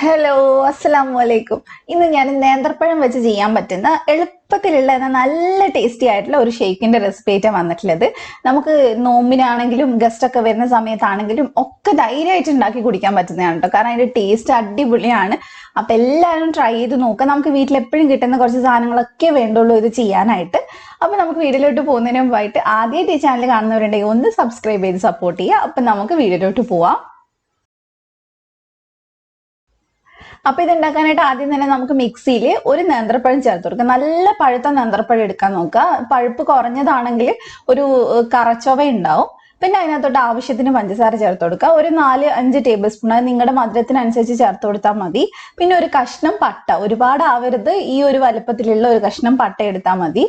Hello, അസ്സലാമു അലൈക്കും. ഇന്ന് ഞാൻ നേന്ത്രപ്പഴം വെച്ച് ചെയ്യാൻ പറ്റുന്ന എളുപ്പത്തിലുള്ള എന്നാൽ നല്ല ടേസ്റ്റി ആയിട്ടുള്ള ഒരു ഷേക്കിന്റെ റെസിപ്പി ആയിട്ടാണ് വന്നിട്ടുള്ളത്. നമുക്ക് നോമ്പിനാണെങ്കിലും ഗസ്റ്റ് ഒക്കെ വരുന്ന സമയത്താണെങ്കിലും ഒക്കെ ധൈര്യമായിട്ട് ഉണ്ടാക്കി കുടിക്കാൻ പറ്റുന്നതാണ് കേട്ടോ. കാരണം അതിന്റെ ടേസ്റ്റ് അടിപൊളിയാണ്. അപ്പൊ എല്ലാവരും ട്രൈ ചെയ്ത് നോക്കാം. നമുക്ക് വീട്ടിൽ എപ്പോഴും കിട്ടുന്ന കുറച്ച് സാധനങ്ങളൊക്കെ വേണ്ടുള്ളൂ ഇത് ചെയ്യാനായിട്ട്. അപ്പൊ നമുക്ക് വീഡിയോയിലോട്ട് പോകുന്നതിന് മുമ്പായിട്ട് ആദ്യമായിട്ട് ഈ ചാനൽ കാണുന്നവരുണ്ടെങ്കിൽ ഒന്ന് സബ്സ്ക്രൈബ് ചെയ്ത് സപ്പോർട്ട് ചെയ്യുക. അപ്പൊ നമുക്ക് വീഡിയോയിലോട്ട് പോവാം. അപ്പൊ ഇത് ഉണ്ടാക്കാനായിട്ട് ആദ്യം തന്നെ നമുക്ക് മിക്സിയിൽ ഒരു നേന്ത്രപ്പഴം ചേർത്ത് കൊടുക്കുക. നല്ല പഴുത്ത നേന്ത്രപ്പഴം എടുക്കാൻ നോക്കുക. പഴുപ്പ് കുറഞ്ഞതാണെങ്കിൽ ഒരു കറച്ചൊവ ഉണ്ടാവും. പിന്നെ അതിനകത്തോട്ട് ആവശ്യത്തിന് പഞ്ചസാര ചേർത്ത് കൊടുക്കുക. ഒരു 4-5 ടേബിൾ സ്പൂൺ, അത് നിങ്ങളുടെ മധുരത്തിനനുസരിച്ച് ചേർത്ത് കൊടുത്താൽ മതി. പിന്നെ ഒരു കഷ്ണം പട്ട, ഒരുപാട് ആവരുത്, ഈ ഒരു വലുപ്പത്തിലുള്ള ഒരു കഷ്ണം പട്ട എടുത്താൽ മതി.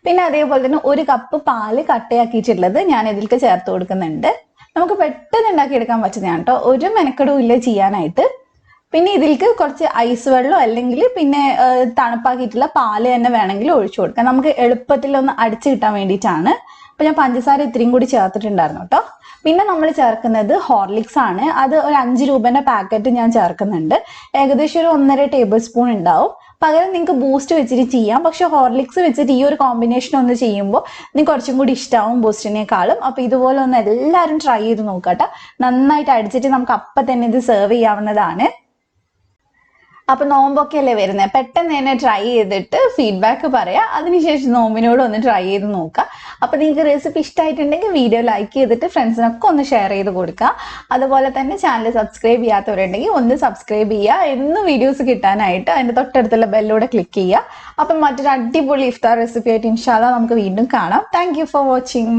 പിന്നെ അതേപോലെ തന്നെ ഒരു കപ്പ് പാല് കട്ടയാക്കിയിട്ടുള്ളത് ഞാൻ ഇതിലേക്ക് ചേർത്ത് കൊടുക്കുന്നുണ്ട്. നമുക്ക് പെട്ടെന്ന് ഉണ്ടാക്കിയെടുക്കാൻ പറ്റുന്നതാണ് കേട്ടോ, ഒരു മെനക്കെടും ഇല്ല ചെയ്യാനായിട്ട്. പിന്നെ ഇതിലേക്ക് കുറച്ച് ഐസ് വെള്ളം അല്ലെങ്കിൽ പിന്നെ തണുപ്പാക്കിയിട്ടുള്ള പാല് തന്നെ വേണമെങ്കിൽ ഒഴിച്ചു കൊടുക്കാം. നമുക്ക് എളുപ്പത്തിൽ ഒന്ന് അടിച്ചു കിട്ടാൻ വേണ്ടിയിട്ടാണ്. അപ്പൊ ഞാൻ പഞ്ചസാര ഇത്രയും കൂടി ചേർത്തിട്ടുണ്ടായിരുന്നു കേട്ടോ. പിന്നെ നമ്മൾ ചേർക്കുന്നത് ഹോർലിക്സ് ആണ്. അത് ഒരു 5 രൂപേന്റെ പാക്കറ്റ് ഞാൻ ചേർക്കുന്നുണ്ട്. ഏകദേശം ഒരു 1.5 ടേബിൾ സ്പൂൺ ഉണ്ടാവും. പകരം നിങ്ങൾക്ക് ബൂസ്റ്റ് വെച്ചിട്ട് ചെയ്യാം. പക്ഷെ ഹോർലിക്സ് വെച്ചിട്ട് ഈ ഒരു കോമ്പിനേഷൻ ഒന്ന് ചെയ്യുമ്പോൾ നിങ്ങൾക്ക് കുറച്ചും കൂടി ഇഷ്ടമാവും ബൂസ്റ്റിനേക്കാളും. അപ്പൊ ഇതുപോലെ ഒന്ന് എല്ലാവരും ട്രൈ ചെയ്ത് നോക്കട്ടെ. നന്നായിട്ട് അടിച്ചിട്ട് നമുക്ക് അപ്പം തന്നെ ഇത് സെർവ് ചെയ്യാവുന്നതാണ്. അപ്പൊ നോമ്പൊക്കെ അല്ലേ വരുന്നത്, പെട്ടെന്ന് തന്നെ ട്രൈ ചെയ്തിട്ട് ഫീഡ്ബാക്ക് പറയാം. അതിനുശേഷം നോമ്പിനോട് ഒന്ന് ട്രൈ ചെയ്ത് നോക്കുക. അപ്പൊ നിങ്ങൾക്ക് റെസിപ്പി ഇഷ്ടമായിട്ടുണ്ടെങ്കിൽ വീഡിയോ ലൈക്ക് ചെയ്തിട്ട് ഫ്രണ്ട്സിനൊക്കെ ഒന്ന് ഷെയർ ചെയ്ത് കൊടുക്കുക. അതുപോലെ തന്നെ ചാനൽ സബ്സ്ക്രൈബ് ചെയ്യാത്തവരുണ്ടെങ്കിൽ ഒന്ന് സബ്സ്ക്രൈബ് ചെയ്യുക. എന്നും വീഡിയോസ് കിട്ടാനായിട്ട് അതിന്റെ തൊട്ടടുത്തുള്ള ബെല്ലൂടെ ക്ലിക്ക് ചെയ്യുക. അപ്പം മറ്റൊരു അടിപൊളി ഇഫ്താർ റെസിപ്പി ആയിട്ട് ഇൻഷാ അല്ലാഹ് നമുക്ക് വീണ്ടും കാണാം. Thank you for watching.